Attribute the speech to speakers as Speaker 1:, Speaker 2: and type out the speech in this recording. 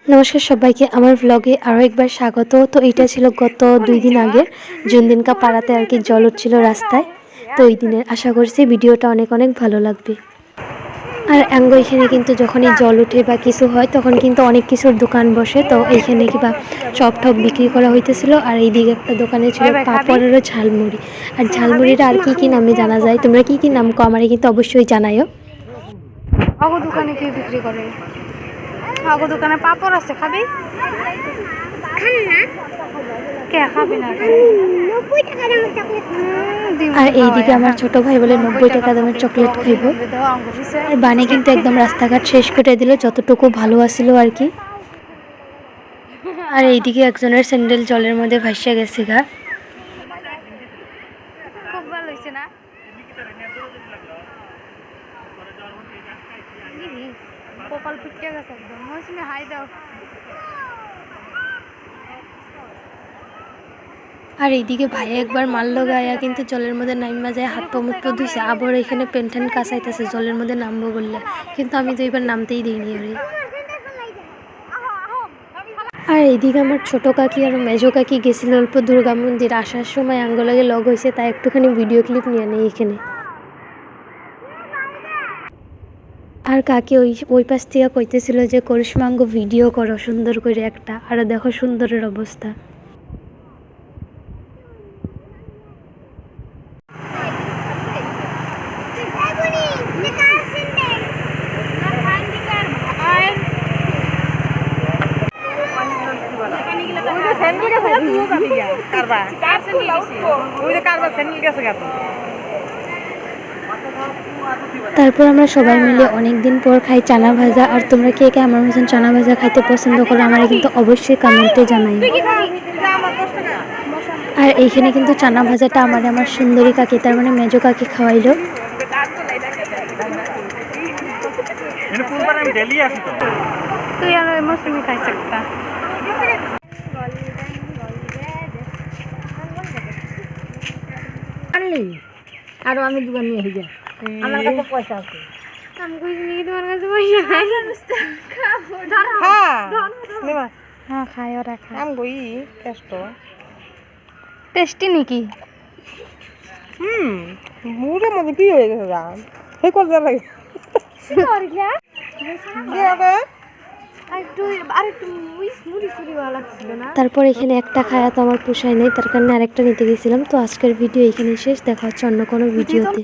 Speaker 1: নমস্কার সবাইকে আমার ব্লগে আরও একবার স্বাগত। তো এটা ছিল গত 2 দিন আগের জুনদিনকা পাড়াতে আর কি জল উঠছিল রাস্তায়। তো ওই দিনের আশা করছি ভিডিওটা অনেক অনেক ভালো লাগবে। আর অ্যাঙ্গো এখানে কিন্তু যখনই জল উঠে বা কিছু হয় তখন কিন্তু অনেক কিছুর দোকান বসে। তো এইখানে কিবা চপ টপ বিক্রি করা হইতেছিল। আর এইদিকে একটা দোকানে ছিল পাঁপড়েরও ঝালমুড়ি। আর ঝালমুড়িটা আর কি কি নামে জানা যায়, তোমরা কি কি নাম কো আমারে কিন্তু অবশ্যই জানাইও।
Speaker 2: আগো দোকানে কি বিক্রি করে? আগো দোকানে পাপড় আছে, খাবি? কে খাবি না? 90 টাকা দামের চকলেট।
Speaker 1: আর এইদিকে আমার ছোট ভাই বলে 90 টাকা দামের চকলেট খাইব। আর বানে কিন্তু একদম রাস্তাঘাট শেষ করে দিল, যতটুকু ভালো আসিল আর কি। আর এইদিকে একজনের স্যান্ডেল জলের মধ্যে ভাসিয়া গেছে গা।
Speaker 2: খুব ভালো হইছে না? কপাল পিটকে গেছে একদম। মৌসুমি হাই দাও।
Speaker 1: আর এইদিকে ভাইয়া একবার মারলো গায়া কিন্তু জলের মধ্যে নাইমা যায়, হাত পা মুখ পা ধুইছে, আবার এখানে পেন্টেন কাঁচাইতেছে জলের মধ্যে নামবো বললে, কিন্তু আমি তো এবার নামতেই দিইনি আরে। আর এইদিকে আমার ছোট কাকি আর মেজো কাকি গেছিল অল্প দুর্গা মন্দির, আসার সময় আঙ্গলাগে লগ হয়েছে, তাই একটুখানি ভিডিও ক্লিপ নিয়ে নেই এখানে। আর কাকি ওই পাশ থেকে কইতেছিল যে করিশ্মা আঙ্গ ভিডিও করো সুন্দর করে একটা, আর দেখো সুন্দরের অবস্থা। তারপর আমরা সবাই মিলে অনেক দিন পর খাই চানা ভাজা। আর তোমরা কে কে আমার মতন চানা ভাজা খাইতে পছন্দ করো আমারে কিন্তু অবশ্যই কমেন্টে জানাই। আর এইখানে কিন্তু চানা ভাজাটা আমার সুন্দরী কাকি, তার মানে মেজো কাকি খাওয়াইলো।
Speaker 2: তুই আর মৌসুমি খাইছ একটা। আনলি আরো আমি দোকান নিয়ে হই যা, আমার কাছে পয়সা আছে। আমি কইছি নি তোমার কাছে পয়সা নাই? হ্যাঁ নেবা, হ্যাঁ খাই ওরা খাই। আম গই টেস্টি নাকি? মুড়ের মধ্যে কি হয়ে গেছে জান, সেই করতে লাগে সরিলা দেবে আরেকটু মুড়ি সুড়ি ভালো লাগছিল না।
Speaker 1: তারপর এখানে একটা খায়া তো আমার পোষায় নেই, তার কারণে আরেকটা নিতে গেছিলাম। তো আজকের ভিডিও এখানেই শেষ, দেখা হচ্ছে অন্য কোনো ভিডিওতে।